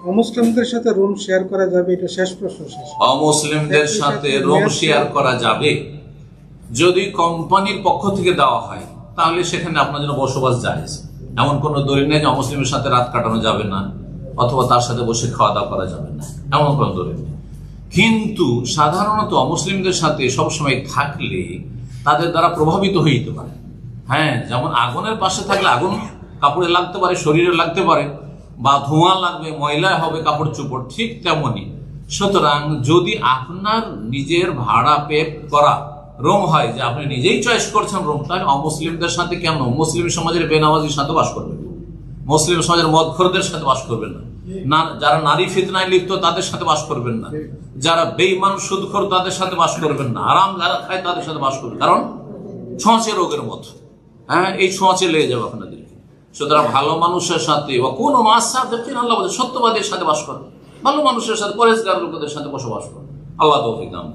অমুসলিমদের সাথে room share করা যাবে? এটা শেষ প্রশ্ন। অমুসলিমদের সাথে রুম শেয়ার করা যাবে যদি কোম্পানির পক্ষ থেকে দেওয়া হয়, তাহলে সেখানে আপনার জন্য বসবাস জায়েজ। এমন কোন দলিল নেই যে অমুসলিমের সাথে রাত কাটানো যাবে না অথবা তার সাথে বসে খাওয়া দাওয়া করা যাবে না, এমন কোন দলিল নেই। কিন্তু সাধারণত অমুসলিমদের সাথে সবসময় থাকলে তাদের দ্বারা প্রভাবিত হইতে পারে। হ্যাঁ, যেমন আগুনের পাশে থাকলে আগুন কাপড়ে লাগতে পারে, শরীরে লাগতে পারে, বা ধোঁয়া লাগবে, ময়লা হবে কাপড় চোপড়, ঠিক তেমনি। সুতরাং যদি আপনার নিজের ভাড়া পে করা রুম হয়, যে আপনি নিজেই চয়েস করছেন রুম, তাহলে অমুসলিমদের সাথে কেন? মুসলিম সমাজের বেনামাজির সাথে বাস করবেন, মুসলিম সমাজের মদখোরদের সাথে বাস করবেন না, যারা নারী ফিতনায় লিপ্ত তাদের সাথে বাস করবেন না, যারা বেঈমান সুদখোর তাদের সাথে বাস করবেন না, আরাম যারা খায় তাদের সাথে বাস করবেন, কারণ ছোঁয়াচে রোগের মতো। হ্যাঁ, এই ছোঁয়াচে লেগে যাবে আপনাদেরকে। সুতরাং ভালো মানুষের সাথে বা কোন আল্লাহ সত্যবাদীর সাথে বাস করবে, ভালো মানুষের সাথে, পরেজগার লোকদের সাথে বসবাস করবে। আল্লাহ তৌফিক দান।